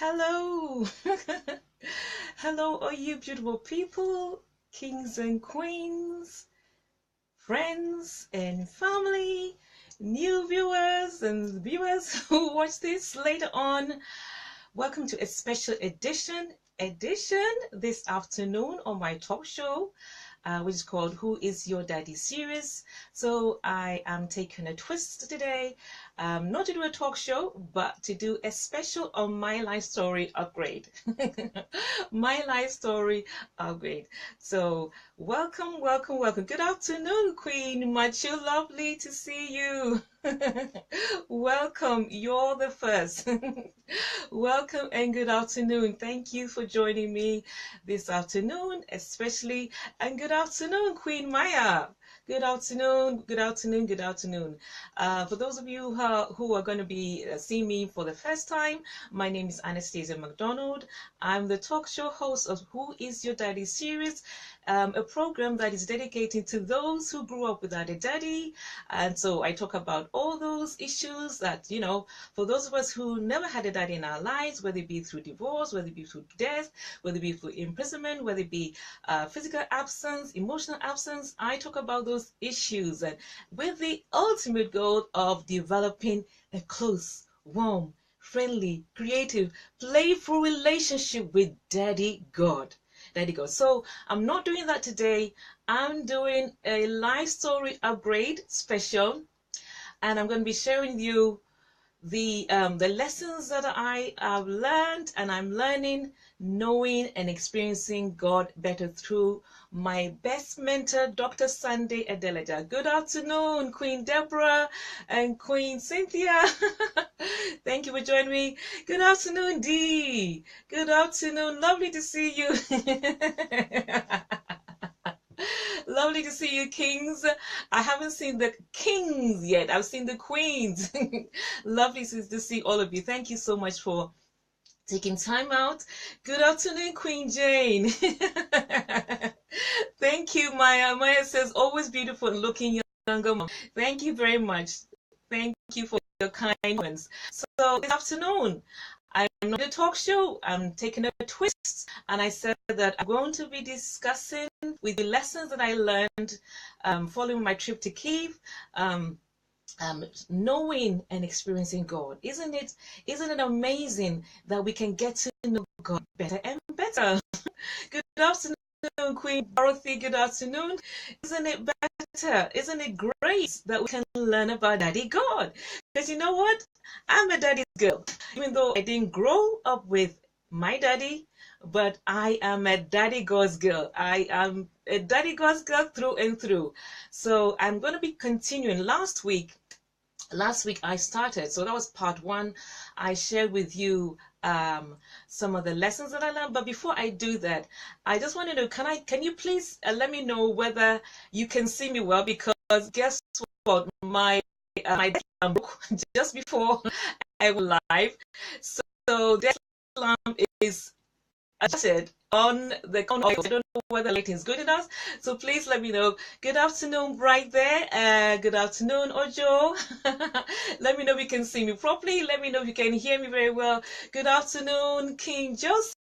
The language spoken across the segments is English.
Hello. Hello, all you beautiful people, kings and queens, friends and family, new viewers and viewers who watch this later on. Welcome to a special edition this afternoon on my talk show, which is called Who is Your Daddy series. So I am taking a twist today, not to do a talk show, but to do a special on my life story upgrade. My life story upgrade. So welcome, welcome, welcome. Good afternoon, Queen Machu. Lovely to see you. Welcome. You're the first. Welcome and good afternoon. Thank you for joining me this afternoon, especially, and good afternoon, Queen Maya. Good afternoon, good afternoon, good afternoon. For those of you who are going to be seeing me for the first time, my name is Anastasia MacDonald. I'm the talk show host of Who is Your Daddy series, a program that is dedicated to those who grew up without a daddy. And so I talk about all those issues that, for those of us who never had a daddy in our lives, whether it be through divorce, whether it be through death, whether it be through imprisonment, whether it be physical absence, emotional absence, I talk about those issues, and with the ultimate goal of developing a close, warm, friendly, creative, playful relationship with Daddy God. Daddy God. So I'm not doing that today. I'm doing a life story upgrade special, and I'm going to be sharing you the lessons that I have learned and I'm learning, knowing and experiencing God better through my best mentor, Dr. Sunday Adelaja. Good afternoon, Queen Deborah and Queen Cynthia. Thank you for joining me. Good afternoon, Dee. Good afternoon. Lovely to see you. Lovely to see you, kings. I haven't seen the kings yet. I've seen the queens. Lovely to see all of you. Thank you so much for taking time out. Good afternoon, Queen Jane. Thank you, Maya. Maya says, always beautiful and looking younger. Mom. Thank you very much. Thank you for your kind words. So this afternoon, I'm not a talk show. I'm taking a twist, and I said that I'm going to be discussing with the lessons that I learned following my trip to Kiev, knowing and experiencing God. Isn't it amazing that we can get to know God better and better? Good afternoon, Queen Dorothy. Good afternoon. Isn't it better? Isn't it great that we can learn about Daddy God? Because you know what? I'm a daddy's girl. Even though I didn't grow up with my daddy, but I am a Daddy God's girl. I am a Daddy God's girl through and through. So I'm going to be continuing. Last week I started, so that was part one. I shared with you some of the lessons that I learned. But before I do that, I just want to know, can you please let me know whether you can see me well? Because guess what, my just before I went live, so this lamp is adjusted on the corner. I don't know whether lighting is good enough, so please let me know. Good afternoon, right there. Good afternoon, Ojo. Let me know if you can see me properly. Let me know if you can hear me very well. Good afternoon, King Joseph.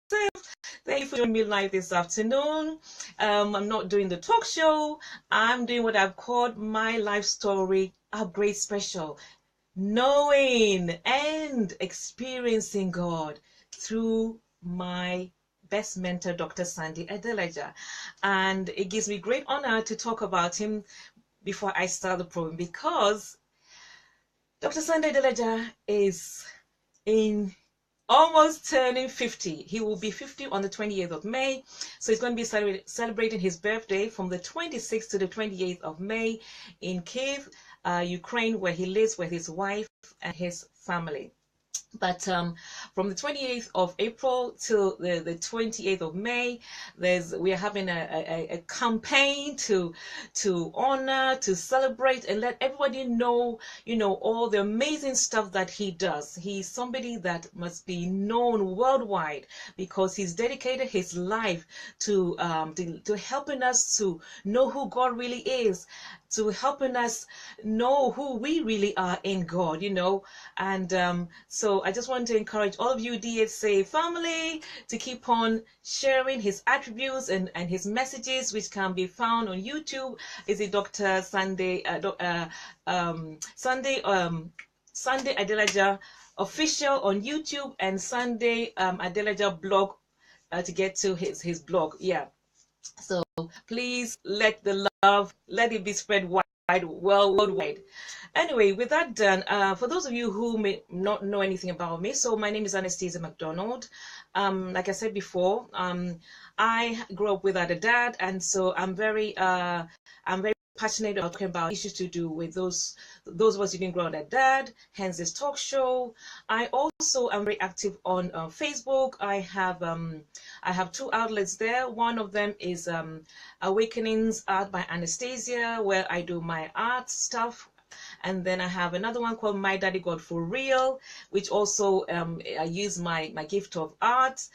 Thank you for joining me live this afternoon. I'm not doing the talk show. I'm doing what I've called my life story upgrade special, knowing and experiencing God through my best mentor, Dr. Sunday Adelaja. And it gives me great honor to talk about him before I start the program, because Dr. Sunday Adelaja is in almost turning 50. He will be 50 on the 28th of May. So he's going to be celebrating his birthday from the 26th to the 28th of May in Kiev, Ukraine, where he lives with his wife and his family. But from the 28th of April till the 28th of May, we are having a campaign to honor, to celebrate, and let everybody know, all the amazing stuff that he does. He's somebody that must be known worldwide because he's dedicated his life to helping us to know who God really is, to helping us know who we really are in God, And so I just want to encourage all all of you DSA family to keep on sharing his attributes and his messages, which can be found on YouTube. Is it Dr. Sunday Sunday Adelaja official on YouTube, and Sunday Adelaja blog to get to his blog. Yeah. So please let the love, let it be spread worldwide. Anyway, with that done, for those of you who may not know anything about me, so my name is Anastasia MacDonald. Like I said before, I grew up without a dad, and so I'm very passionate about talking about issues to do with those of us who didn't grow up with a dad, hence this talk show. I also am very active on Facebook. I have two outlets there. One of them is Awakenings Art by Anastasia, where I do my art stuff. And then I have another one called My Daddy God For Real, which also I use my gift of art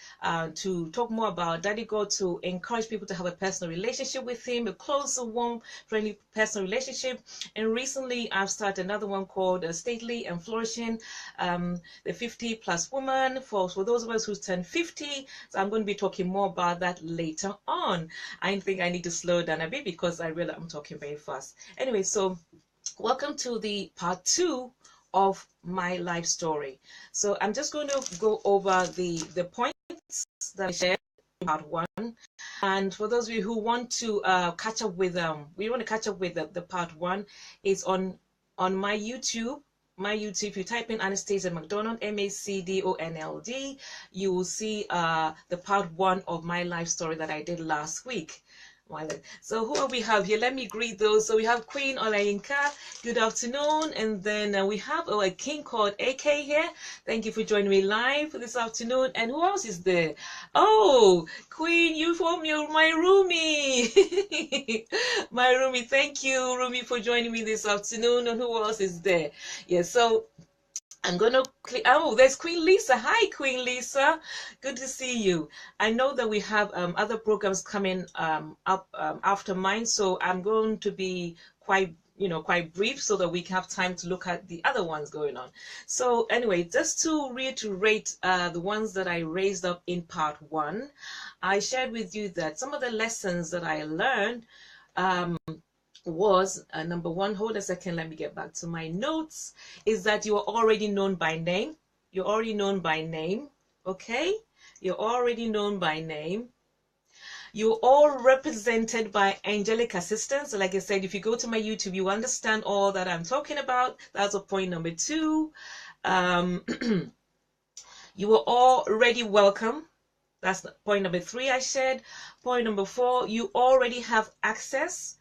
to talk more about Daddy God, to encourage people to have a personal relationship with him, a closer, warm, friendly personal relationship. And recently I've started another one called Stately and Flourishing, the 50 plus woman, for those of us who turn 50. So I'm going to be talking more about that later on. I think I need to slow down a bit because I realize I'm talking very fast. Anyway, so welcome to the part 2 of my life story. So I'm just going to go over the points that I shared in part 1. And for those of you who want to catch up with the part 1, is on my YouTube. If you type in Anastasia MacDonald, MacDonald, you will see the part 1 of my life story that I did last week. So who we have here? Let me greet those. So we have Queen Olayinka. Good afternoon. And then we have a king called AK here. Thank you for joining me live this afternoon. And who else is there? Oh, Queen, you from my roomie. My roomie. Thank you, roomie, for joining me this afternoon. And who else is there? Yeah, so I'm going to click. Oh, there's Queen Lisa. Hi, Queen Lisa. Good to see you. I know that we have other programs coming up after mine, so I'm going to be quite brief so that we can have time to look at the other ones going on. So anyway, just to reiterate the ones that I raised up in part 1, I shared with you that some of the lessons that I learned was number 1, hold a second, let me get back to my notes, is that you are already known by name. You're already known by name. Okay, you're already known by name. You're all represented by angelic assistance. So like I said, if you go to my YouTube, you understand all that I'm talking about. That's a point number 2. You are already welcome. That's point number 3 I shared. Point number 4, you already have access.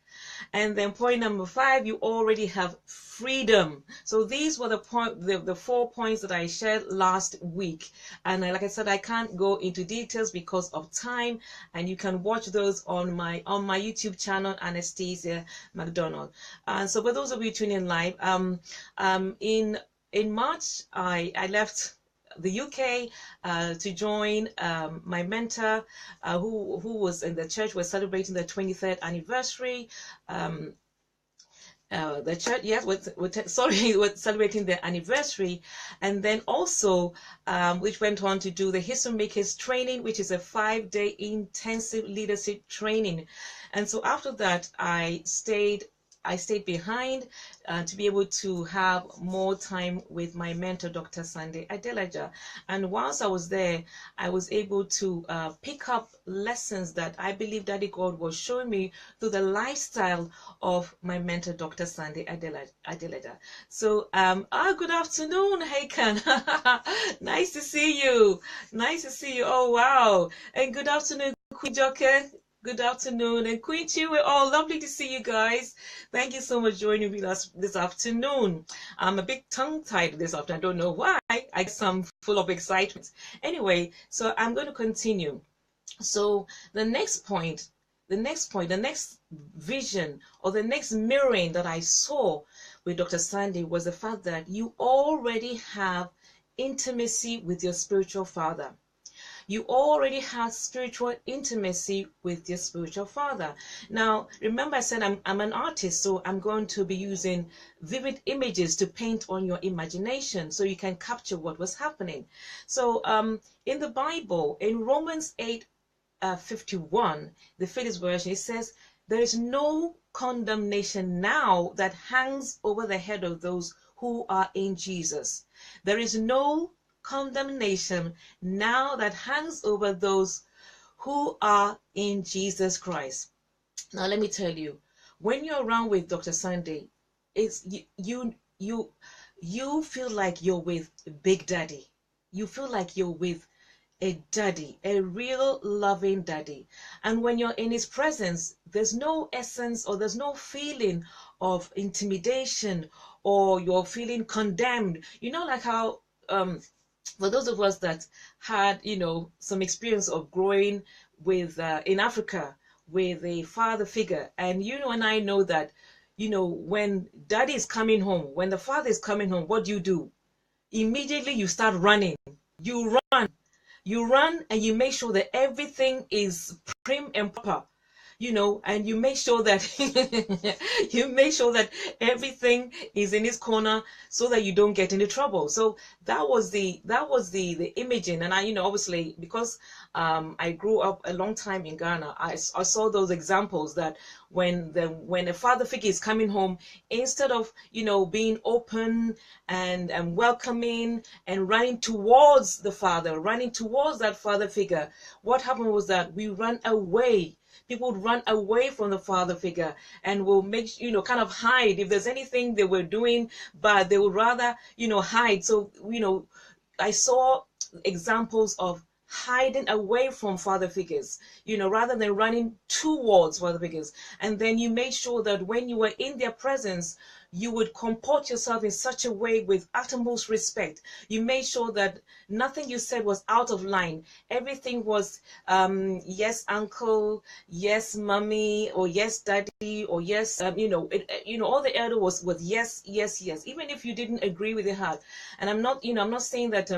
And then point number 5, you already have freedom. So these were the 4 points that I shared last week. And like I said, I can't go into details because of time. And you can watch those on my YouTube channel, Anastasia MacDonald. And so for those of you tuning in live, in March, I left the UK to join my mentor who was in the church. We're celebrating the 23rd anniversary. The church, yes, we're celebrating the anniversary. And then also which went on to do the History Makers training, which is a 5-day intensive leadership training. And so after that, I stayed behind to be able to have more time with my mentor, Dr. Sunday Adelaja. And whilst I was there, I was able to pick up lessons that I believe Daddy God was showing me through the lifestyle of my mentor, Dr. Sunday Adelaja. So, good afternoon, Hakan. Nice to see you. Nice to see you. Oh, wow. And good afternoon, Queen Joker. Good afternoon, and Queen Chi, we're all lovely to see you guys. Thank you so much for joining me this afternoon. I'm a bit tongue-tied this afternoon. I don't know why. I guess I'm full of excitement. Anyway, so I'm going to continue. So the next vision or the next mirroring that I saw with Dr. Sandy was the fact that you already have intimacy with your spiritual father. You already have spiritual intimacy with your spiritual father. Now, remember I said I'm an artist, so I'm going to be using vivid images to paint on your imagination so you can capture what was happening. So in the Bible, in Romans 8:51, the Phillips version, it says, there is no condemnation now that hangs over the head of those who are in Jesus. There is no condemnation now that hangs over those who are in Jesus Christ. Now let me tell you, when you're around with Dr. Sunday, it's you feel like you're with Big Daddy. You feel like you're with a daddy, a real loving daddy. And when you're in his presence, there's no essence or there's no feeling of intimidation or you're feeling condemned. You know, like how for those of us that had, some experience of growing with in Africa with a father figure, and and I know that, when daddy is coming home, when the father is coming home, what do? Immediately you start running. You run and you make sure that everything is prim and proper, and you make sure that everything is in its corner so that you don't get into trouble. So that was the imaging. And I, obviously, because I grew up a long time in Ghana, I saw those examples that when a father figure is coming home, instead of being open and welcoming and running towards the father, running towards that father figure, what happened was that we ran away. People would run away from the father figure and will make, kind of hide. If there's anything they were doing, but they would rather, hide. So, I saw examples of hiding away from father figures, rather than running towards father figures. And then you made sure that when you were in their presence, you would comport yourself in such a way with utmost respect. You made sure that nothing you said was out of line. Everything was yes, uncle, yes, mommy, or yes, daddy, or yes, all the elder was yes, yes, yes, even if you didn't agree with your heart. And I'm not saying that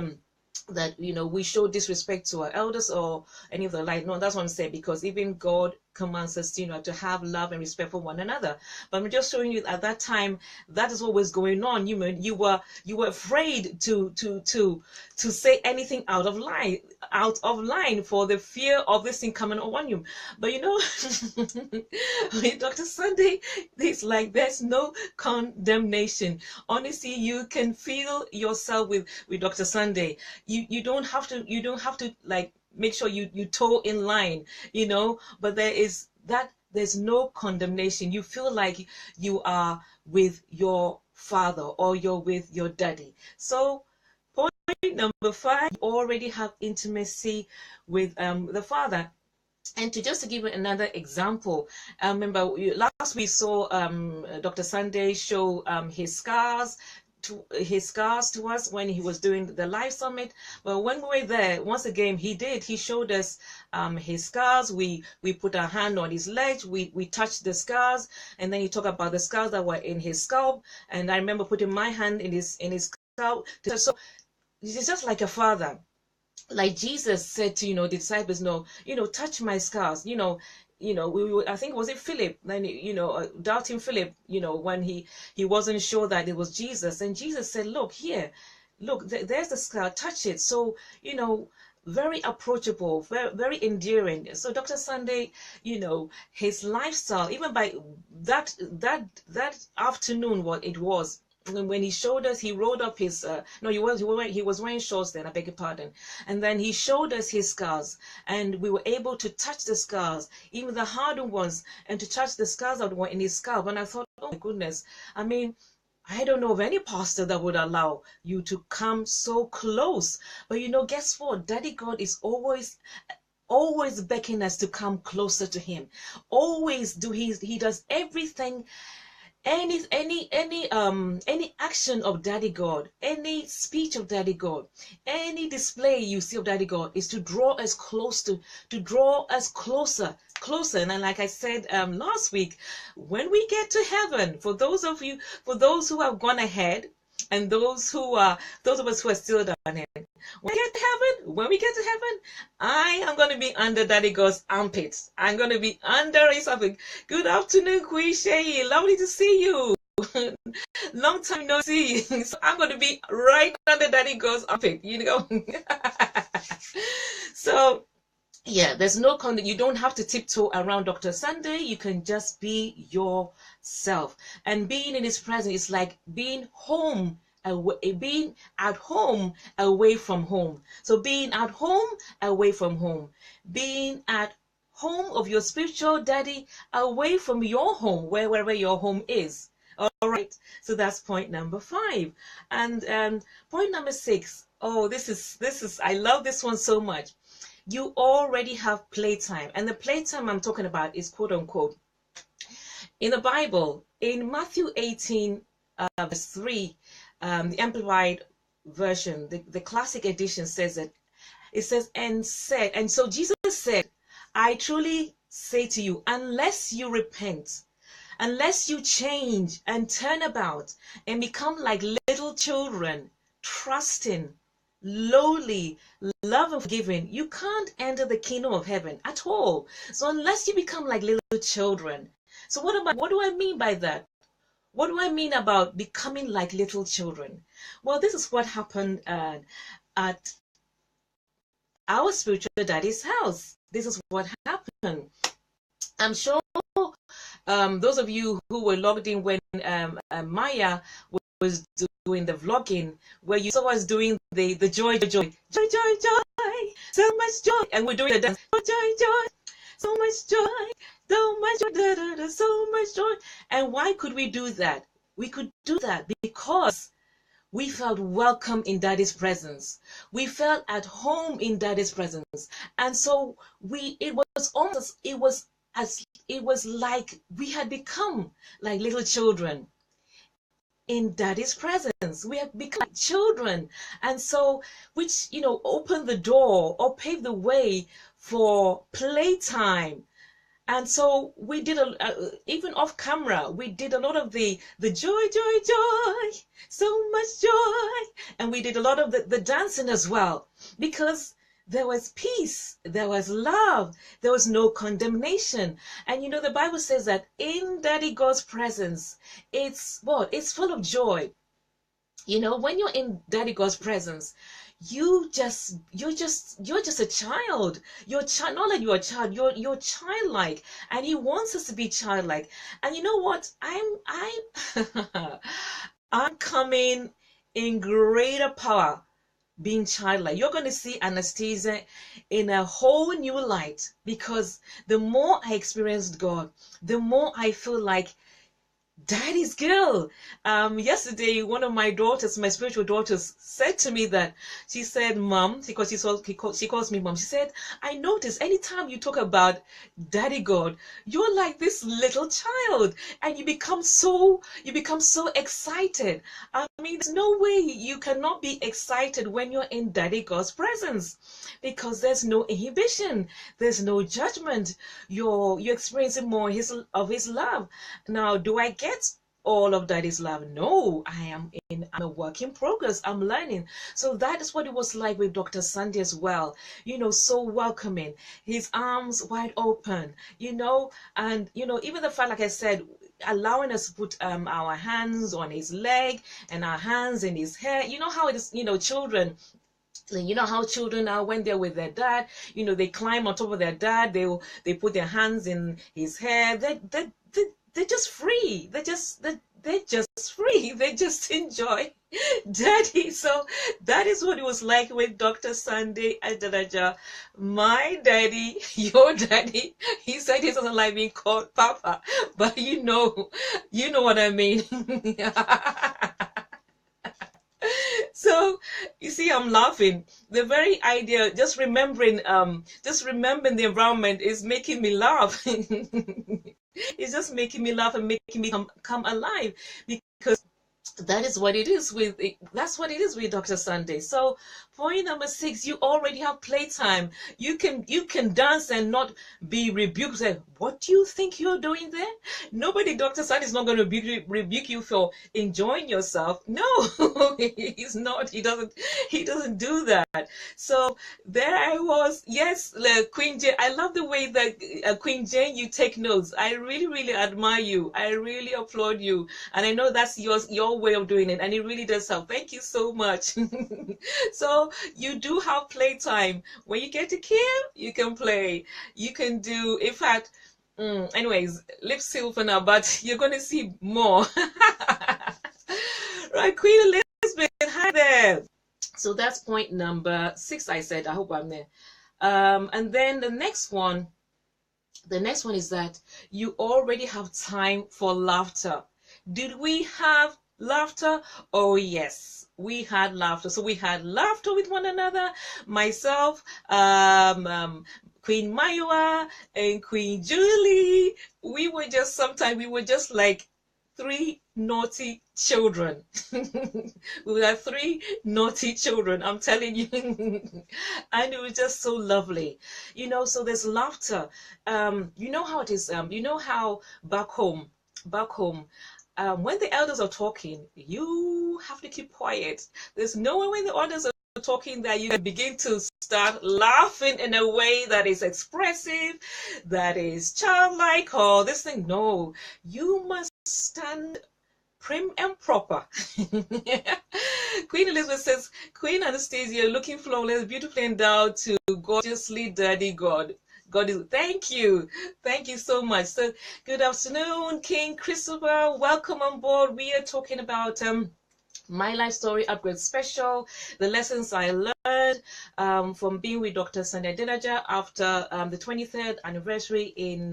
that we show disrespect to our elders or any of the like. No, that's what I'm saying, because even God commands us to have love and respect for one another. But I'm just showing you at that time that is what was going on. You were afraid to say anything out of line for the fear of this thing coming on you. But with Dr. Sunday, it's like there's no condemnation. Honestly, you can feel yourself with Dr. Sunday. You don't have to like make sure you toe in line, but there's no condemnation. You feel like you are with your father or you're with your daddy. So point number 5, you already have intimacy with the father. And to give you another example, remember last we saw Dr. Sunday show his scars to us when he was doing the live summit. But when we were there, once again, he showed us his scars. We put our hand on his legs, we touched the scars, and then he talked about the scars that were in his scalp. And I remember putting my hand in his scalp. So it's just like a father. Like Jesus said to the disciples, no, touch my scars. I think was it Philip, then doubting Philip, when he wasn't sure that it was Jesus, and Jesus said, look here, look, there's the scar, touch it. So very approachable, very, very endearing. So Dr. Sunday, his lifestyle, even by that afternoon, what it was, when he showed us, he rolled up his he was wearing shorts then, I beg your pardon, and then he showed us his scars, and we were able to touch the scars, even the harder ones, and to touch the scars that were in his scalp. And I thought, oh my goodness, I mean, I don't know of any pastor that would allow you to come so close. But guess what? Daddy God is always beckoning us to come closer to him. Always he does everything. Any action of Daddy God, any speech of Daddy God, any display you see of Daddy God is to draw us closer. And then, like I said last week, when we get to heaven, for those who have gone ahead, And those of us who are still down here, when we get to heaven, I am going to be under Daddy God's armpits. I'm going to be under his armpit. Good afternoon, Queen Shay. Lovely to see you. Long time no see. So I'm going to be right under Daddy God's armpit, you know. So yeah, there's no you don't have to tiptoe around Dr. Sunday. You can just be yourself. And being in his presence is like being home, being at home away from home. So being at home away from home. Being at home of your spiritual daddy away from your home, wherever your home is. All right. So that's point number 5. And point number 6. Oh, this is I love this one so much. You already have playtime, and the playtime I'm talking about is quote unquote in the Bible. In Matthew 18 verse 3, the Amplified version, the classic edition says that it says, and so Jesus said, I truly say to you, unless you repent, unless you change and turn about and become like little children, trusting, lowly, love and forgiving, you can't enter the kingdom of heaven at all. So unless you become like little children. So what do I mean by that? What do I mean about becoming like little children? Well, this is what happened at our spiritual daddy's house. This is what happened. I'm sure those of you who were logged in when Maya was doing the vlogging, where you saw us doing the joy, so much joy, and we're doing the dance, joy, so much joy, so much joy, so much joy. And why could we do that? We could do that because we felt welcome in Daddy's presence. We felt at home in Daddy's presence, and so it was like we had become like little children in Daddy's presence. We have become like children, and so which opened the door or paved the way for playtime. And so we did even off camera, we did a lot of the joy, so much joy, and we did a lot of the dancing as well, because there was peace, there was love, there was no condemnation. And the Bible says that in Daddy God's presence, it's full of joy. When you're in Daddy God's presence, you're just a child. You're not like you're a child. You're childlike, and He wants us to be childlike. And you know what? I'm coming in greater power, being childlike. You're going to see Anastasia in a whole new light, because the more I experienced God, the more I feel like Daddy's girl. Yesterday, one of my daughters, my spiritual daughters, said to me that she said, "Mom," because she calls me Mom. She said, "I notice anytime you talk about Daddy God, you're like this little child, and you become so excited." I mean, there's no way you cannot be excited when you're in Daddy God's presence, because there's no inhibition, there's no judgment. You're experiencing more of His love. Now, do I get all of Daddy's love? No, I'm a work in progress. I'm learning. So that is what it was like with Dr. Sunday as well. So welcoming, his arms wide open, and even the fact, like I said, allowing us to put our hands on his leg and our hands in his hair. You know how it is, children. You know how children are when they're with their dad. They climb on top of their dad. They put their hands in his hair. They're just free. They're just free. They just enjoy Daddy. So that is what it was like with Dr. Sunday Adelaja. My daddy, your daddy. He said he doesn't like being called Papa, but you know what I mean. So you see, I'm laughing. The very idea, just remembering the environment is making me laugh. It's just making me laugh and making me come alive, because that's what it is with Dr. Sunday. So Point number 6, you already have playtime. You can dance and not be rebuked. Say, what do you think you're doing there? Nobody, Dr. Sandy is not going to rebuke you for enjoying yourself. No, he's not. He doesn't do that. So there I was. Yes, Queen Jane. I love the way that Queen Jane, you take notes. I really, really admire you. I really applaud you, and I know that's your way of doing it, and it really does help. Thank you so much. So you do have playtime. When you get a kid, you can play. You can do. In fact, anyways, lip seal for now, but you're going to see more. Right, Queen Elizabeth, hi there. So that's point number 6, I said. I hope I'm there. And then the next one is that you already have time for laughter. Did we have laughter? Oh yes, we had laughter. So we had laughter with one another. Myself, Queen Mayua and Queen Julie. We were just like 3 naughty children. We were 3 naughty children, I'm telling you. And it was just so lovely. So there's laughter. You know how it is. You know how back home, when the elders are talking, you have to keep quiet. There's no way when the elders are talking that you can begin to start laughing in a way that is expressive, that is childlike, or this thing. No, you must stand prim and proper. Queen Elizabeth says, Queen Anastasia, looking flawless, beautifully endowed to gorgeously daddy God. God is, thank you so much. So good afternoon, King Christopher, welcome on board. We are talking about my life story upgrade special, the lessons I learned from being with Dr. Sandy Adelaja after the 23rd anniversary in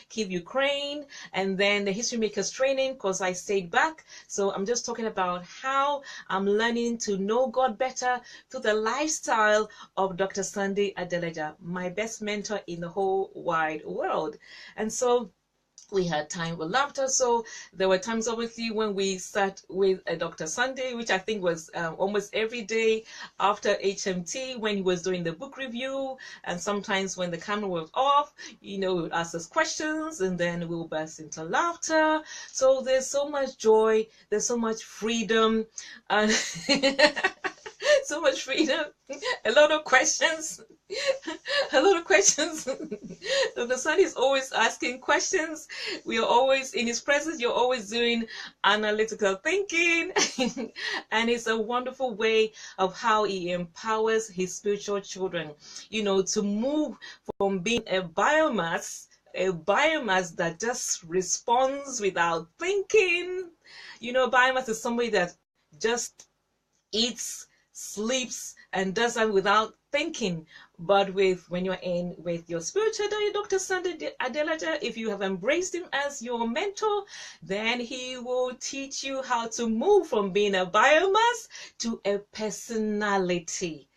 Kyiv, Ukraine, and then the History Makers training, because I stayed back. So I'm just talking about how I'm learning to know God better through the lifestyle of Dr. Sandy Adelaja, my best mentor in the whole wide world. And so we had time with laughter. So there were times, obviously, when we sat with Dr. Sunday, which I think was almost every day after HMT, when he was doing the book review, and sometimes when the camera was off, he would ask us questions, and then we'll burst into laughter. So there's so much joy, there's so much freedom, and so much freedom, a lot of questions. The son is always asking questions. We are always in his presence. You're always doing analytical thinking. And it's a wonderful way of how he empowers his spiritual children, to move from being a biomass that just responds without thinking. Biomass is somebody that just eats, sleeps, and does that without thinking. But when you're in with your spiritual daddy, Dr. Sandy Adelaja, if you have embraced him as your mentor, then he will teach you how to move from being a biomass to a personality.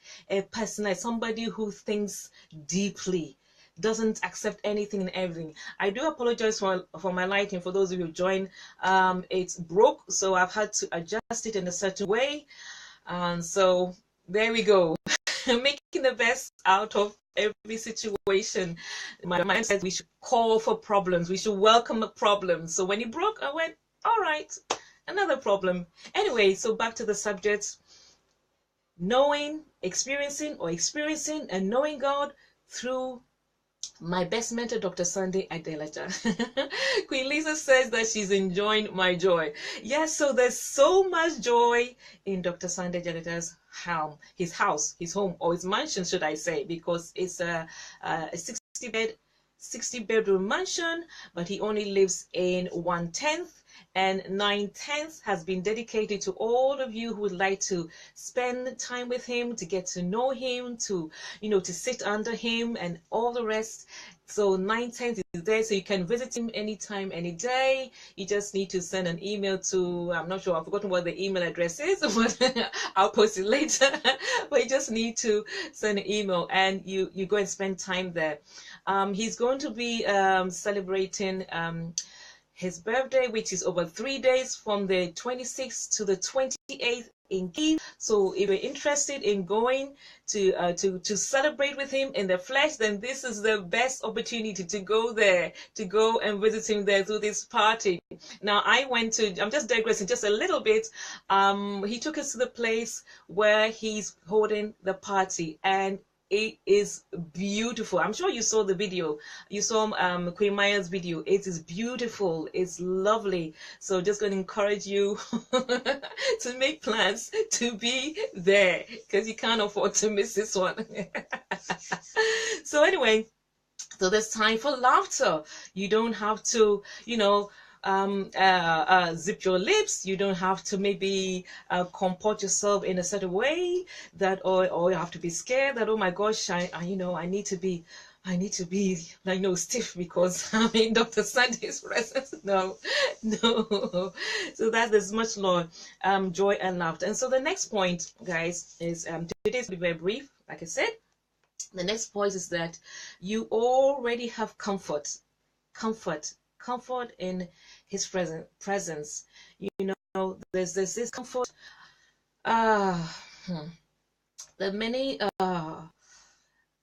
Somebody who thinks deeply, doesn't accept anything and everything. I do apologize for my lighting. For those of you who joined, it's broke, so I've had to adjust it in a certain way. And so there we go. Making the best out of every situation. My mind says we should call for problems. We should welcome a problem. So when it broke, I went, all right, another problem. Anyway, so back to the subject. Experiencing and knowing God through my best mentor, Dr. Sandy Adelaja. Queen Lisa says that she's enjoying my joy. Yes, so there's so much joy in Dr. Sandy Adelaja's his home, or his mansion, should I say, because it's a 60 bedroom mansion, but he only lives in 1/10. And 9/10 has been dedicated to all of you who would like to spend time with him, to get to know him, to sit under him and all the rest. So 9/10 is there, so you can visit him anytime, any day. You just need to send an email to, I'm not sure, I've forgotten what the email address is, but I'll post it later. But you just need to send an email and you go and spend time there. He's going to be celebrating his birthday, which is over 3 days, from the 26th to the 28th in Kiev. So if you're interested in going to celebrate with him in the flesh, then this is the best opportunity to go there, to go and visit him there through this party. Now I went to, I'm just digressing just a little bit. He took us to the place where he's holding the party, and it is beautiful. I'm sure you saw the video. You saw Queen Maya's video. It is beautiful. It's lovely. So just going to encourage you to make plans to be there, because you can't afford to miss this one. So anyway, so there's time for laughter. You don't have to, zip your lips. You don't have to maybe comport yourself in a certain way that, or you have to be scared that, oh my gosh, I need to be stiff because I'm in Dr. Sunday's presence. No. So that there's much more joy and laughter. And so the next point, guys, is today's will be very brief. Like I said, the next point is that you already have comfort in his presence. There's this comfort that many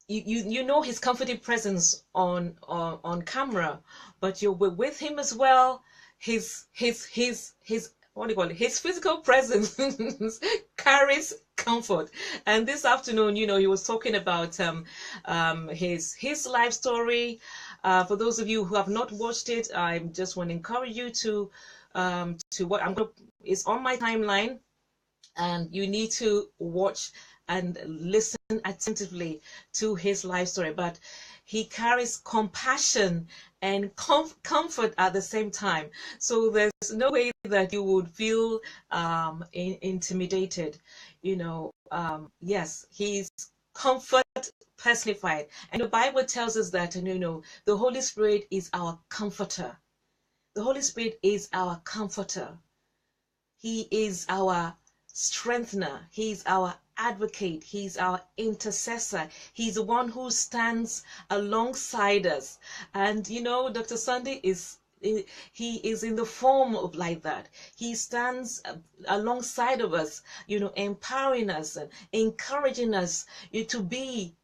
you know his comforting presence on camera, but you're with him as well. His what do you call it? His physical presence carries comfort. And this afternoon, he was talking about his life story. For those of you who have not watched it, I just want to encourage you to what it's on my timeline, and you need to watch and listen attentively to his life story. But he carries compassion and comfort at the same time. So there's no way that you would feel intimidated. Yes, he's comfort personified. And the Bible tells us that, the Holy Spirit is our comforter. The Holy Spirit is our comforter. He is our strengthener. He's our advocate. He's our intercessor. He's the one who stands alongside us. And Dr. Sunday he is in the form of like that. He stands alongside of us, empowering us and encouraging us to be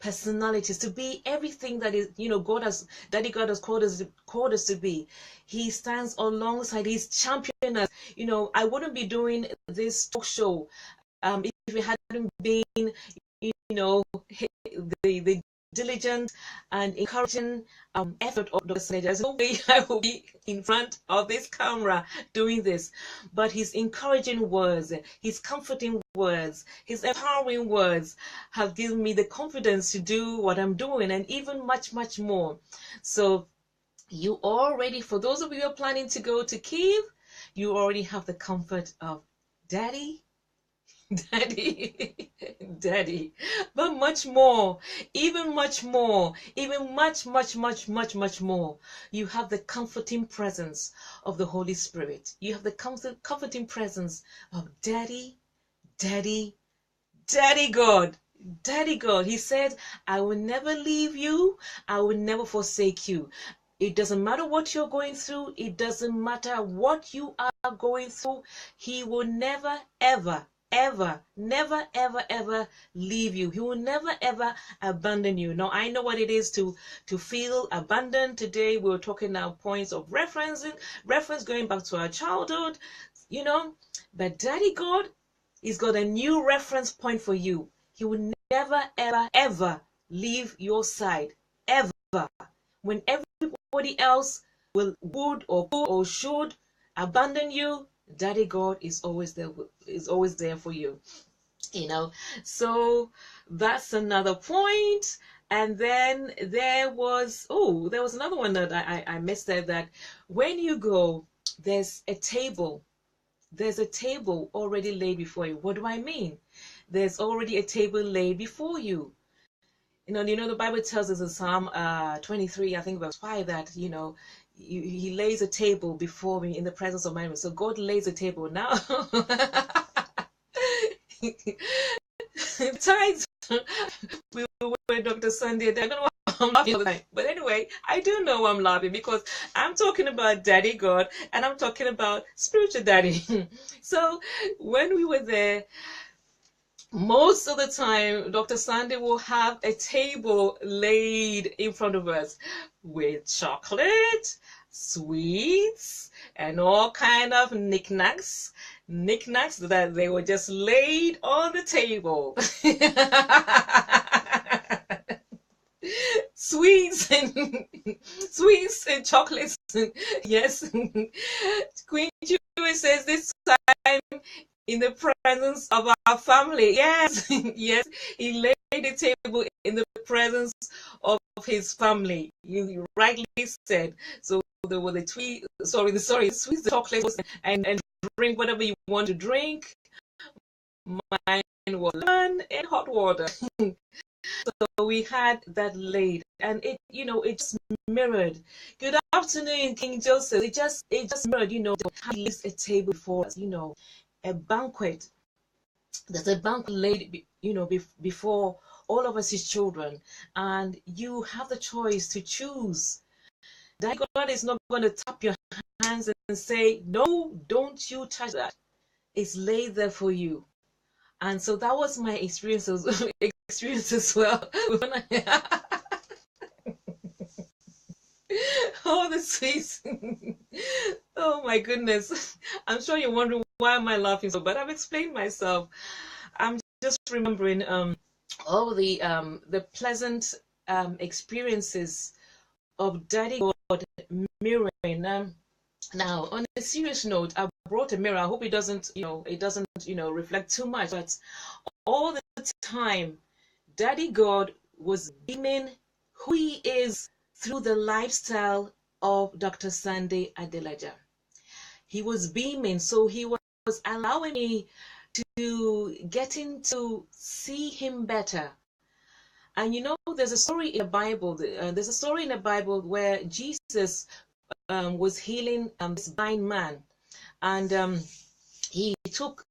personalities, to be everything that is, God has called us to be. He stands alongside. He's championing us. I wouldn't be doing this talk show if it hadn't been, the diligent and encouraging effort of Dr. Sneja. There's no way I will be in front of this camera doing this. But his encouraging words, his comforting words, his empowering words have given me the confidence to do what I'm doing, and even much, much more. So you already, for those of you who are planning to go to Kiev, you already have the comfort of Daddy, but much more, even much more, even much more. You have the comforting presence of the Holy Spirit. You have the comforting presence of Daddy God. Daddy God. He said, I will never leave you. I will never forsake you. It doesn't matter what you're going through. It doesn't matter what you are going through. He will never, ever leave you. He will never ever abandon you. Now I know what it is to feel abandoned. Today we're talking now points of reference going back to our childhood, but Daddy God, he's got a new reference point for you. He will never ever leave your side, ever. When everybody else would or could or should abandon you, Daddy God is always there for you. So that's another point. And then there was another one that I missed there, that when you go, there's a table already laid before you. What do I mean? There's already a table laid before you. The Bible tells us in Psalm 23, I think verse 5, that he lays a table before me in the presence of my enemies. So God lays a table now. Times we were with Dr. Sunday. I don't know I'm laughing all the time. But anyway, I do know I'm laughing because I'm talking about Daddy God and I'm talking about spiritual daddy. So when we were there, most of the time, Dr. Sandy will have a table laid in front of us with chocolate, sweets, and all kind of knickknacks. Knickknacks that they were just laid on the table. Sweets and sweets and chocolates. Yes. Queen Julie says this time in the presence of our family. Yes, yes, he laid the table in the presence of his family. You rightly said. So there were the sweets, the chocolates, and drink whatever you want to drink. Mine was lemon and hot water. So we had that laid, and it just mirrored. Good afternoon, King Joseph. It just mirrored, how he lays a table before us, a banquet. There's a banquet laid, before all of us, his children, and you have the choice to choose. That God is not going to tap your hands and say, "No, don't you touch that." It's laid there for you. And so that was my experience as well. Oh, the sweets. Oh my goodness. I'm sure you're wondering why am I laughing so, but I've explained myself. I'm just remembering all the pleasant experiences of Daddy God mirroring. Now, on a serious note, I brought a mirror. I hope it doesn't reflect too much. But all the time, Daddy God was beaming who he is through the lifestyle of Dr. Sunday Adelaja. He was beaming, so he was allowing me to getting to see him better. And there's a story in the Bible. There's a story in the Bible where Jesus was healing this blind man, and he took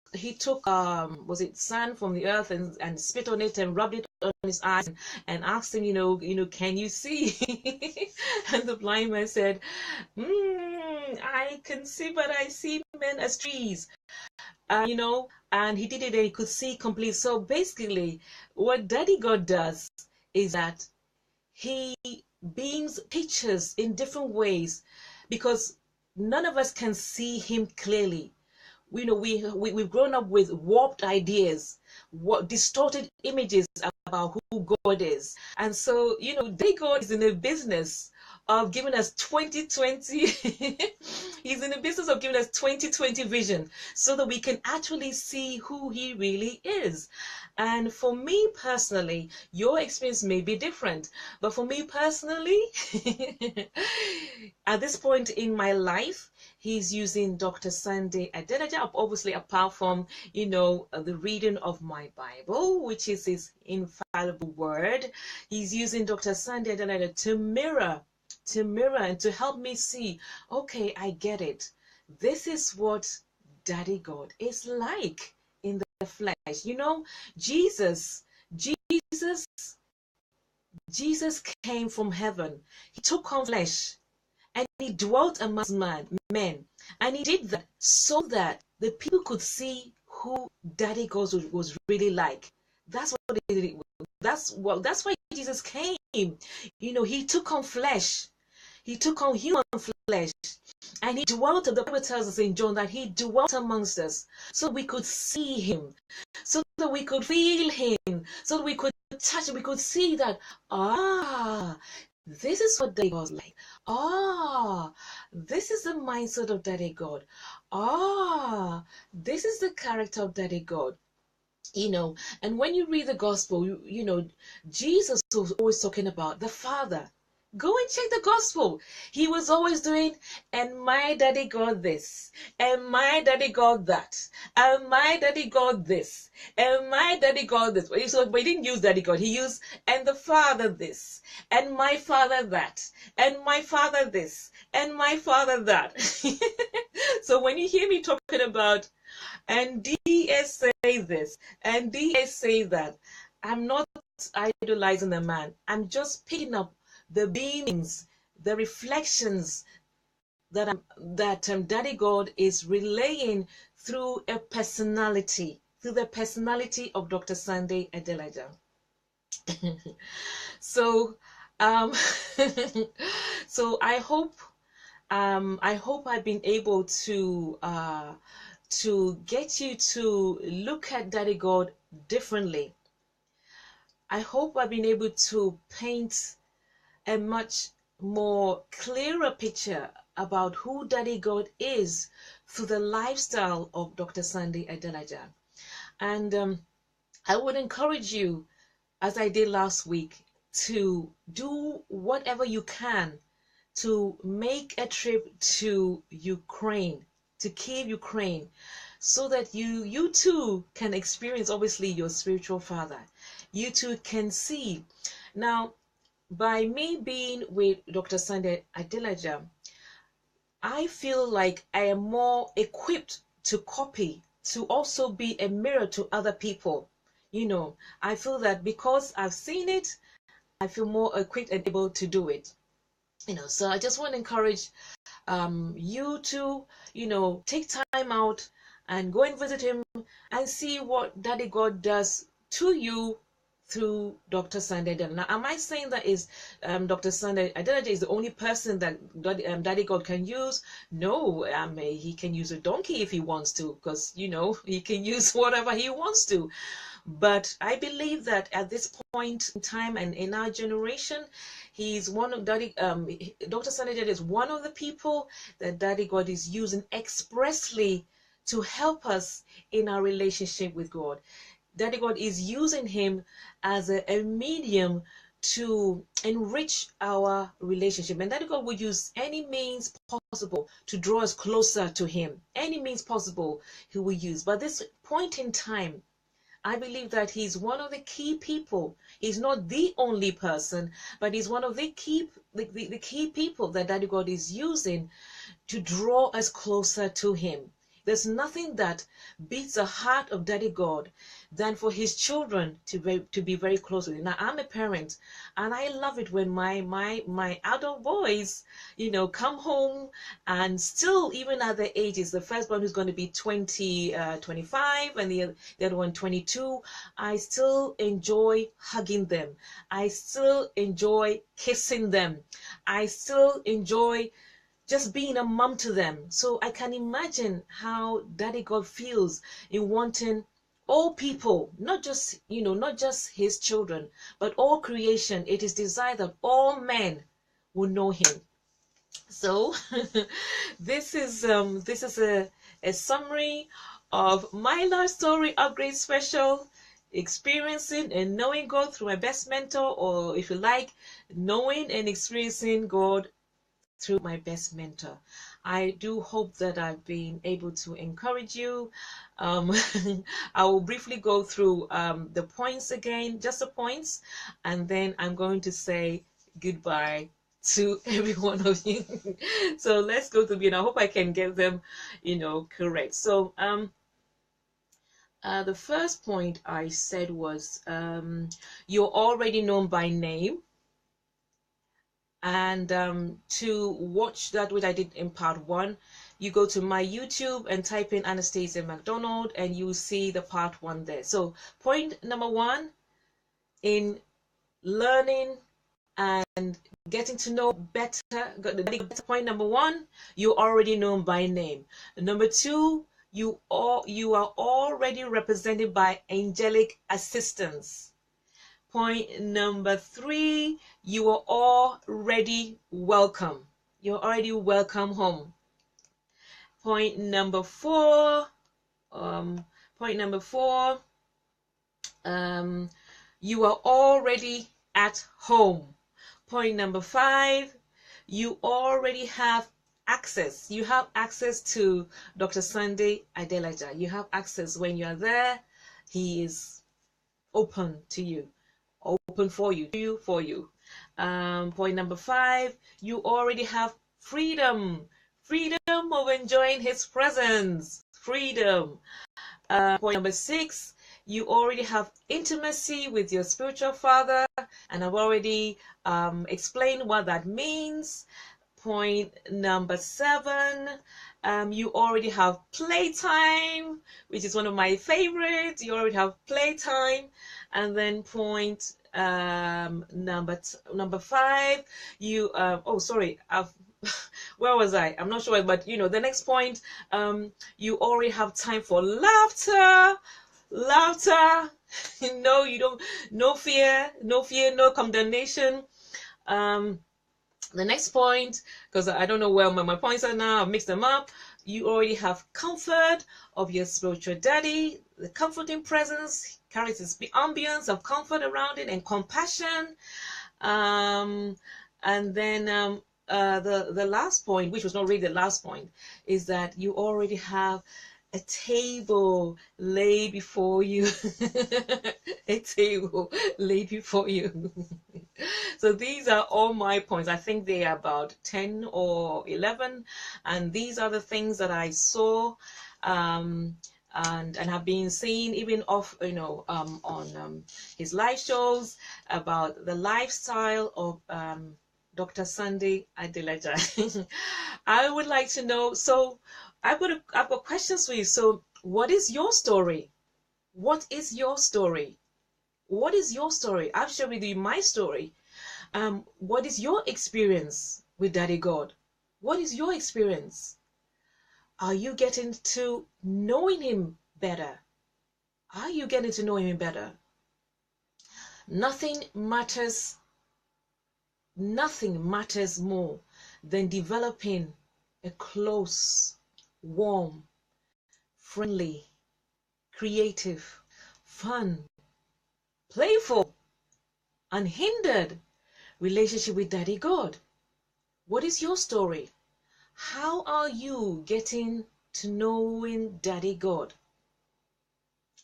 was it sand from the earth and spit on it and rubbed it on his eyes and asked him, can you see? And the blind man said, I can see, but I see men as trees. And he did it and he could see completely. So basically, what Daddy God does is that he beams pictures in different ways because none of us can see him clearly. We've grown up with warped ideas, distorted images about who God is. And so, Daddy God is in the business of giving us 2020. He's in the business of giving us 2020 vision so that we can actually see who he really is. And for me personally, your experience may be different, but for me personally, at this point in my life, he's using Dr. Sunday Adelaja, obviously apart from, the reading of my Bible, which is his infallible word. He's using Dr. Sunday Adelaja to mirror and to help me see, okay, I get it. This is what Daddy God is like in the flesh. Jesus came from heaven. He took on flesh and he dwelt amongst men. And he did that so that the people could see who Daddy God was really like. That's what he did. That's why Jesus came. He took on flesh. He took on human flesh. And he dwelt, the Bible tells us in John that he dwelt amongst us so we could see him, so that we could feel him, so that we could touch him, we could see that, this is what Daddy God was like. This is the mindset of Daddy God. This is the character of Daddy God. And when you read the gospel, Jesus was always talking about the Father. Go and check the gospel. He was always doing, and my daddy got this, and my daddy got that, and my daddy got this, and my daddy got this. But he didn't use daddy God. He used, and the Father this, and my Father that, and my Father this, and my Father that. So when you hear me talking about, and DSA this, and DSA that, I'm not idolizing the man. I'm just picking up the beamings, the reflections that Daddy God is relaying through a personality, through the personality of Dr. Sunday Adelaja. So, um, so I hope I've been able to get you to look at Daddy God differently. I hope I've been able to paint a much more clearer picture about who Daddy God is through the lifestyle of Dr. Sunday Adelaja. And I would encourage you, as I did last week, to do whatever you can to make a trip to Ukraine, to Kiev, Ukraine, so that you too can experience, obviously, your spiritual father. You too can see. Now, by me being with Dr. Sunday Adelaja, I feel like I am more equipped to copy, to also be a mirror to other people. I feel that because I've seen it, I feel more equipped and able to do it. So I just want to encourage you to, take time out and go and visit him and see what Daddy God does to you through Dr. Sunday Adelaja. Now, am I saying that is Dr. Sunday Adelaja is the only person that Daddy God can use? No, he can use a donkey if he wants to, because he can use whatever he wants to. But I believe that at this point in time and in our generation, he's one of Dr. Sunday Adelaja is one of the people that Daddy God is using expressly to help us in our relationship with God. Daddy God is using him as a medium to enrich our relationship. And Daddy God will use any means possible to draw us closer to him. Any means possible he will use. But this point in time, I believe that he's one of the key people. He's not the only person, but he's one of the key people that Daddy God is using to draw us closer to him. There's nothing that beats the heart of Daddy God than for his children to be very close with him. Now, I'm a parent, and I love it when my adult boys, come home and still, even at their ages, the first one who's going to be 25, and the other one 22, I still enjoy hugging them. I still enjoy kissing them. I still enjoy just being a mom to them. So I can imagine how Daddy God feels in wanting all people, not just his children, but all creation. It is desired that all men will know him. So this is a summary of my life story upgrade special, experiencing and knowing God through my best mentor, or if you like, knowing and experiencing God through my best mentor. I do hope that I've been able to encourage you. I will briefly go through the points again, just the points, and then I'm going to say goodbye to every one of you. So let's go through, I hope I can get them, correct. So the first point I said was you're already known by name. And to watch that, which I did in part 1, you go to my YouTube and type in Anastasia MacDonald, and you see the part 1 there. So point number 1 in learning and getting to know better. Point number 1, you're already known by name. Number 2, you are already represented by angelic assistance. Point number 3, you are already welcome. You're already welcome home. Point number 4, you are already at home. Point number 5, you already have access. You have access to Dr. Sunday Adelaja. You have access. When you are there, he is open to you. Open for you, Point number 5, you already have freedom of enjoying his presence. Freedom. Point number 6, you already have intimacy with your spiritual father, and I've already explained what that means. Point number 7, you already have playtime, which is one of my favorites. You already have playtime. And then point number 5, you oh sorry, where was I? I'm not sure, but the next point, you already have time for laughter. No, you don't. No fear, no condemnation. The next point, because I don't know where my points are now, I've mixed them up. You already have comfort of your spiritual daddy. The comforting presence carries this ambience of comfort around it and compassion. And then the last point, which was not really the last point, is that you already have a table laid before you. A table laid before you. So these are all my points. I think they are about 10 or 11, and these are the things that I saw and have been seeing even off on his live shows about the lifestyle of Dr. Sunday Adelaja. I would like to know, so I've got questions for you. So what is your story? What is your story? What is your story? I've shared with you my story. What is your experience with Daddy God? What is your experience? Are you getting to knowing him better? Are you getting to know him better? Nothing matters more than developing a close, warm, friendly, creative, fun, playful, unhindered relationship with Daddy God. What is your story? How are you getting to knowing Daddy God?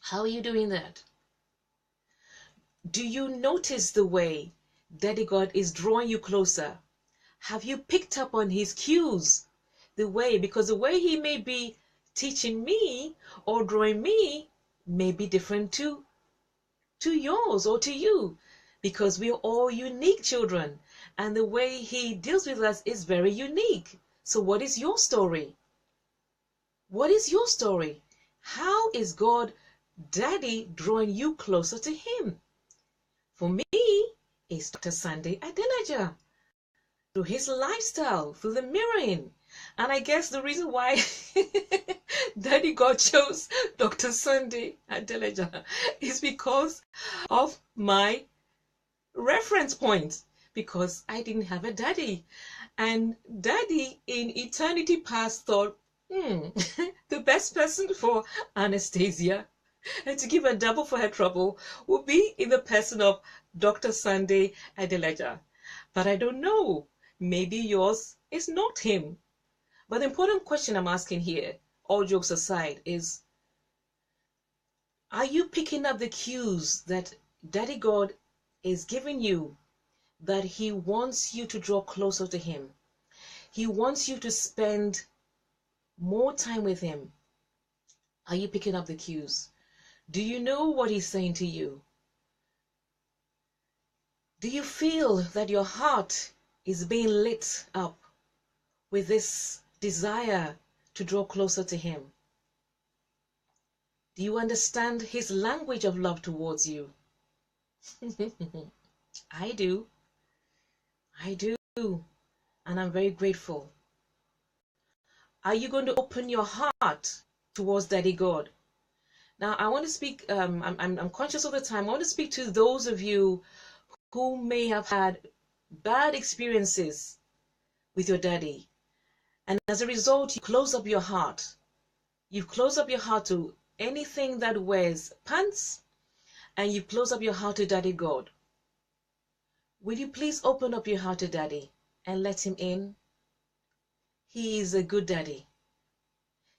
How are you doing that? Do you notice the way Daddy God is drawing you closer? Have you picked up on his cues? Because the way he may be teaching me or drawing me may be different to yours or to you, because we're all unique children, and the way he deals with us is very unique. So what is your story? What is your story? How is God Daddy drawing you closer to him? For me, it's Dr. Sunday Adelaja, through his lifestyle, through the mirroring. And I guess the reason why Daddy God chose Dr. Sunday Adelaja is because of my reference point, because I didn't have a daddy. And Daddy in eternity past thought, the best person for Anastasia and to give a double for her trouble would be in the person of Dr. Sunday Adelaja. But I don't know. Maybe yours is not him. But the important question I'm asking here, all jokes aside, is, are you picking up the cues that Daddy God is giving you, that he wants you to draw closer to him? He wants you to spend more time with him. Are you picking up the cues? Do you know what he's saying to you? Do you feel that your heart is being lit up with this desire to draw closer to him? Do you understand his language of love towards you? I do. I do. And I'm very grateful. Are you going to open your heart towards Daddy God? Now, I want to speak, I'm conscious of the time. I want to speak to those of you who may have had bad experiences with your daddy. And as a result, you close up your heart. You've closed up your heart to anything that wears pants, and you close up your heart to Daddy God. Will you please open up your heart to Daddy and let him in? He is a good daddy.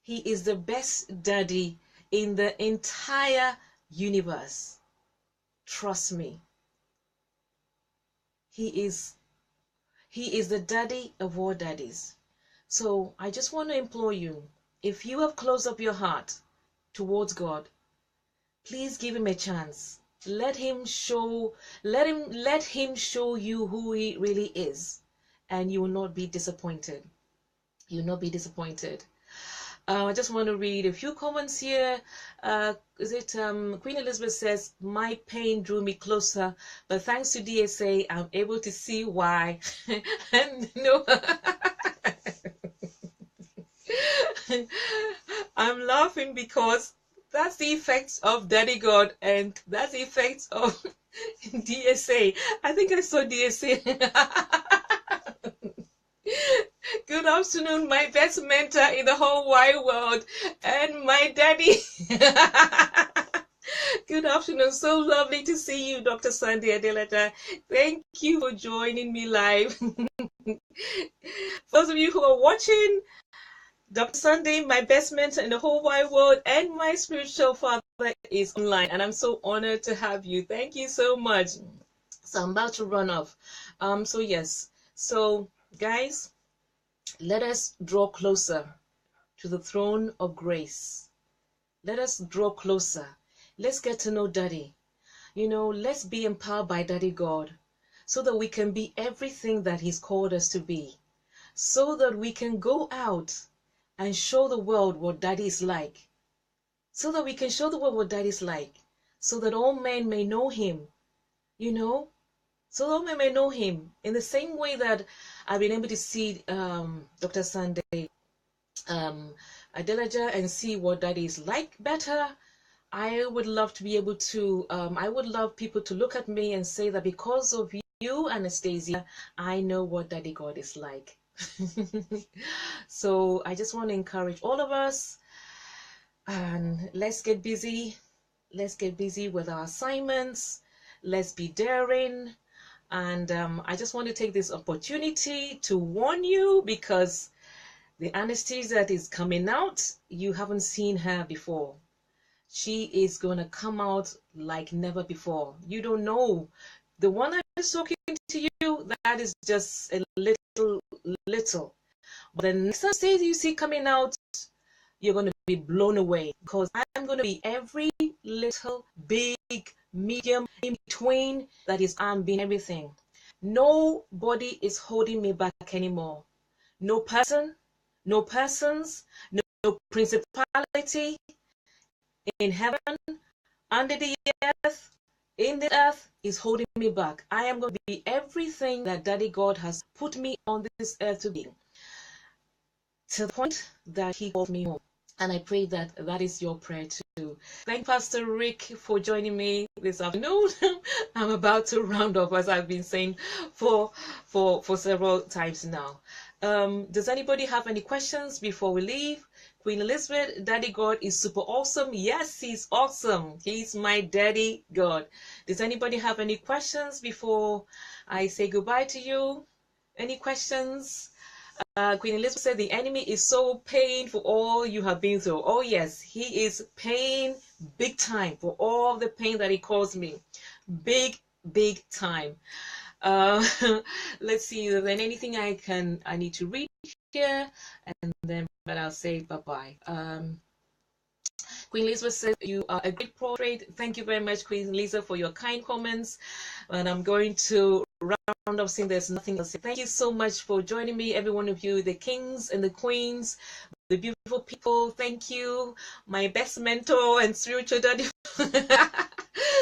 He is the best daddy in the entire universe. Trust me. He is the daddy of all daddies. So I just want to implore you, if you have closed up your heart towards God, Please give him a chance. Let him show you who he really is, and you will not be disappointed. You'll not be disappointed. I just want to read a few comments here. Queen Elizabeth says, my pain drew me closer, but thanks to DSA, I'm able to see why. And no, I'm laughing because that's the effects of Daddy God, and that's the effects of DSA. I think I saw DSA. Good afternoon, my best mentor in the whole wide world, and my daddy. Good afternoon. So lovely to see you, Dr. Sandy Adelata. Thank you for joining me live. For those of you who are watching, Dr. Sunday, my best mentor in the whole wide world, and my spiritual father is online, and I'm so honored to have you. Thank you so much. So I'm about to run off. So yes. So guys, let us draw closer to the throne of grace. Let us draw closer. Let's get to know Daddy. Let's be empowered by Daddy God so that we can be everything that He's called us to be. So that we can go out and show the world what Daddy is like. So that we can show the world what Daddy is like. So that all men may know Him. So that all men may know Him. In the same way that I've been able to see Dr. Sunday Adelaja and see what Daddy is like better. I would love to be able to, I would love people to look at me and say that because of you, Anastasia, I know what Daddy God is like. So I just want to encourage all of us, and let's get busy. Let's get busy with our assignments. Let's be daring. And I just want to take this opportunity to warn you, because the Anastasia that is coming out, you haven't seen her before. She is going to come out like never before. You don't know. The one that is talking to you, that is just a little. But the next Anastasia you see coming out, you're going to be blown away, because I'm going to be every little, big, medium, in between, that is, I'm being everything. Nobody is holding me back anymore. No person, no persons, no principality in heaven, under the earth, in the earth is holding me back. I am going to be everything that Daddy God has put me on this earth to be, to the point that He called me home. And I pray that that is your prayer too. Thank Pastor Rick for joining me this afternoon. I'm about to round off, as I've been saying for several times now. Does anybody have any questions before we leave? Queen Elizabeth, Daddy God is super awesome. Yes, He's awesome. He's my Daddy God. Does anybody have any questions before I say goodbye to you? Any questions? Queen Elizabeth said, the enemy is so pain for all you have been through. Oh yes, he is paying big time for all the pain that he caused me. Big time. Let's see, is there anything I need to read here, and then but I'll say bye-bye. Queen Elizabeth says, you are a great portrait. Thank you very much, Queen Lisa, for your kind comments. And I'm going to round up saying there's nothing else. Thank you so much for joining me, every one of you, the kings and the queens, the beautiful people. Thank you, my best mentor and spiritual daddy,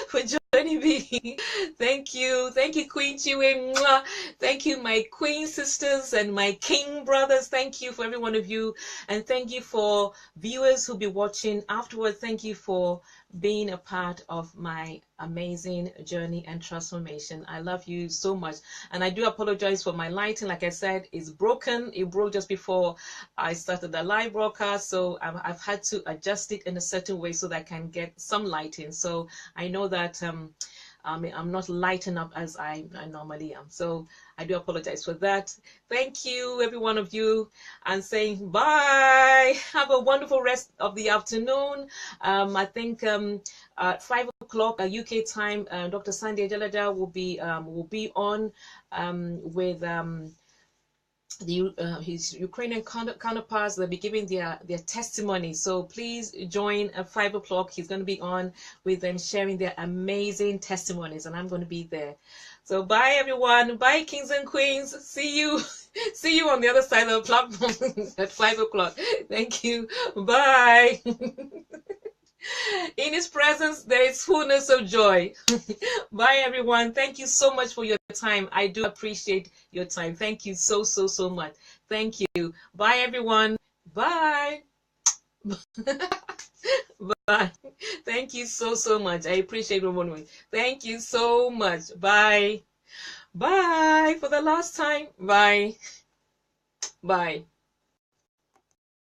for joining me. Thank you, Queen Chiwe. Thank you, my queen sisters and my king brothers. Thank you for every one of you, and thank you for viewers who'll be watching afterwards. Thank you for being a part of my amazing journey and transformation. I love you so much, and I do apologize for my lighting. Like I said, it's broken. It broke just before I started the live broadcast, so I've had to adjust it in a certain way so that I can get some lighting. So I know that I'm not lighting up as I normally am, so I do apologize for that. Thank you, every one of you, and saying bye. Have a wonderful rest of the afternoon. I think at 5 o'clock UK time, Dr. Sandy Adelada will be on with his Ukrainian counterparts. They'll be giving their testimony. So please join at 5 o'clock. He's going to be on with them sharing their amazing testimonies, and I'm going to be there. So bye everyone. Bye kings and queens. See you. See you on the other side of the platform at 5 o'clock. Thank you. Bye. In his presence, there is fullness of joy. Bye, everyone. Thank you so much for your time. I do appreciate your time. Thank you so, so, so much. Thank you. Bye, everyone. Bye. Bye. Thank you so, so much. I appreciate everyone. Thank you so much. Bye. Bye. For the last time. Bye. Bye.